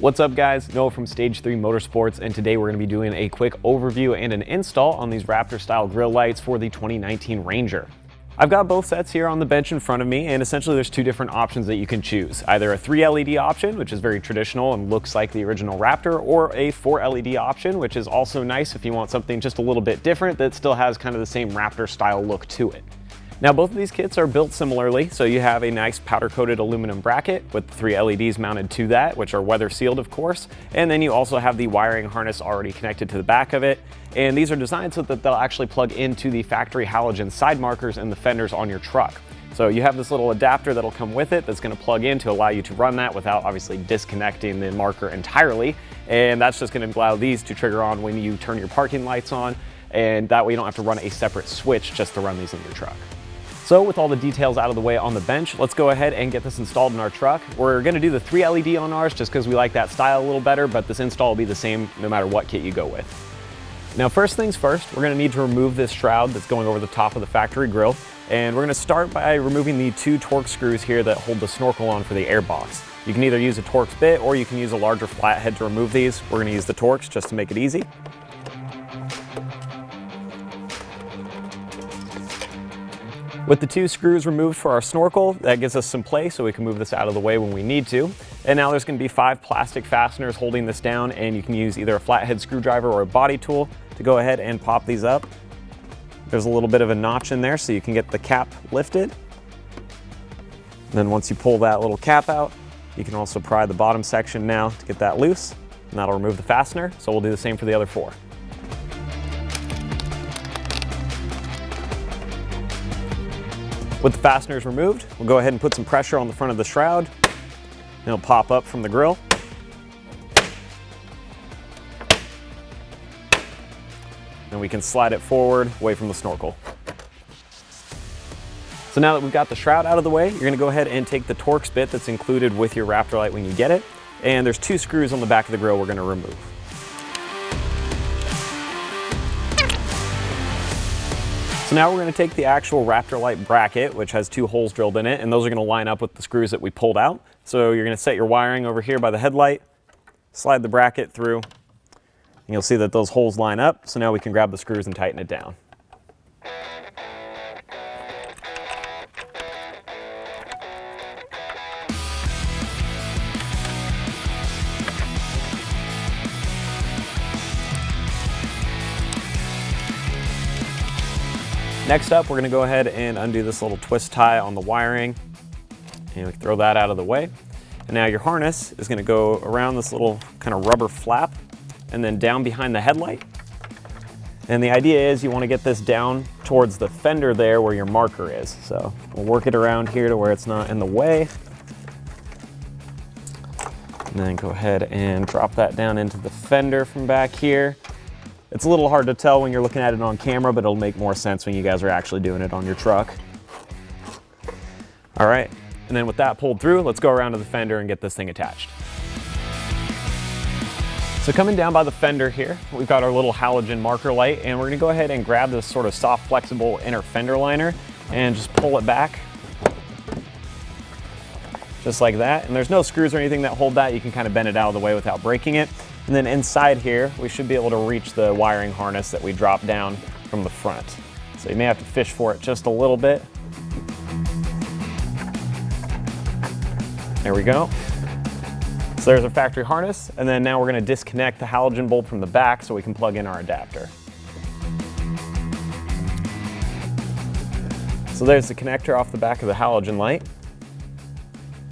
What's up guys, Noah from Stage 3 Motorsports, and today we're going to be doing a quick overview and an install on these Raptor style grille lights for the 2019 Ranger. I've got both sets here on the bench in front of me, and essentially there's two different options that you can choose. Either a 3 LED option, which is very traditional and looks like the original Raptor, or a 4 LED option, which is also nice if you want something just a little bit different that still has kind of the same Raptor style look to it. Now both of these kits are built similarly, so you have a nice powder-coated aluminum bracket with 3 LEDs mounted to that, which are weather sealed of course, and then you also have the wiring harness already connected to the back of it, and these are designed so that they'll actually plug into the factory halogen side markers and the fenders on your truck. So you have this little adapter that'll come with it that's going to plug in to allow you to run that without obviously disconnecting the marker entirely, and that's just going to allow these to trigger on when you turn your parking lights on, and that way you don't have to run a separate switch just to run these in your truck. So with all the details out of the way on the bench, let's go ahead and get this installed in our truck. We're gonna do the 3 LED on ours just because we like that style a little better, but this install will be the same no matter what kit you go with. Now first things first, we're gonna need to remove this shroud that's going over the top of the factory grille, and we're gonna start by removing the 2 Torx screws here that hold the snorkel on for the air box. You can either use a Torx bit or you can use a larger flathead to remove these. We're gonna use the Torx just to make it easy. With the 2 screws removed for our snorkel, that gives us some play so we can move this out of the way when we need to. And now there's going to be 5 plastic fasteners holding this down, and you can use either a flathead screwdriver or a body tool to go ahead and pop these up. There's a little bit of a notch in there so you can get the cap lifted. And then once you pull that little cap out, you can also pry the bottom section now to get that loose, and that'll remove the fastener. So we'll do the same for the other 4. With the fasteners removed, we'll go ahead and put some pressure on the front of the shroud. It'll pop up from the grill. And we can slide it forward away from the snorkel. So now that we've got the shroud out of the way, you're gonna go ahead and take the Torx bit that's included with your Raptor light when you get it. And there's 2 screws on the back of the grill we're gonna remove. So now we're going to take the actual Raptor light bracket, which has 2 holes drilled in it, and those are going to line up with the screws that we pulled out. So you're going to set your wiring over here by the headlight, slide the bracket through, and you'll see that those holes line up. So now we can grab the screws and tighten it down. Next up, we're gonna go ahead and undo this little twist tie on the wiring, and we throw that out of the way. And now your harness is gonna go around this little kind of rubber flap and then down behind the headlight. And the idea is you wanna get this down towards the fender there where your marker is. So we'll work it around here to where it's not in the way. And then go ahead and drop that down into the fender from back here. It's a little hard to tell when you're looking at it on camera, but it'll make more sense when you guys are actually doing it on your truck. All right, and then with that pulled through, let's go around to the fender and get this thing attached. So coming down by the fender here, we've got our little halogen marker light, and we're gonna go ahead and grab this sort of soft, flexible inner fender liner and just pull it back. Just like that, and there's no screws or anything that hold that. You can kind of bend it out of the way without breaking it. And then inside here, we should be able to reach the wiring harness that we dropped down from the front. So you may have to fish for it just a little bit. There we go. So there's our factory harness, and then now we're gonna disconnect the halogen bulb from the back so we can plug in our adapter. So there's the connector off the back of the halogen light.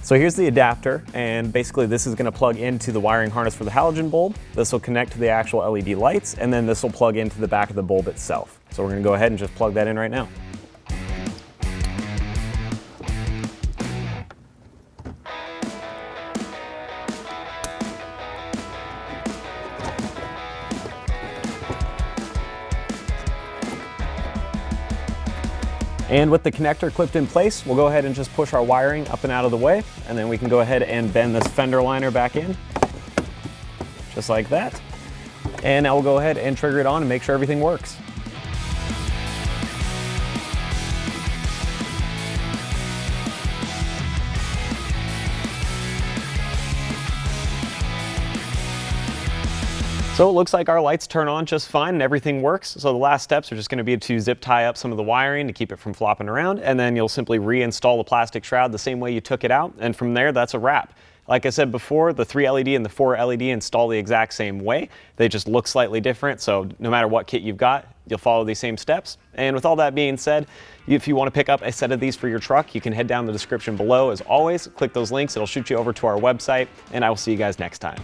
So here's the adapter, and basically this is going to plug into the wiring harness for the halogen bulb. This will connect to the actual LED lights, and then this will plug into the back of the bulb itself. So we're going to go ahead and just plug that in right now. And with the connector clipped in place, we'll go ahead and just push our wiring up and out of the way, and then we can go ahead and bend this fender liner back in, just like that. And now we'll go ahead and trigger it on and make sure everything works. So it looks like our lights turn on just fine and everything works. So the last steps are just going to be to zip tie up some of the wiring to keep it from flopping around, and then you'll simply reinstall the plastic shroud the same way you took it out, and from there that's a wrap. Like I said before, the 3 LED and the 4 LED install the exact same way. They just look slightly different, so no matter what kit you've got, you'll follow these same steps. And with all that being said, if you want to pick up a set of these for your truck, you can head down the description below. As always, click those links, it'll shoot you over to our website, and I will see you guys next time.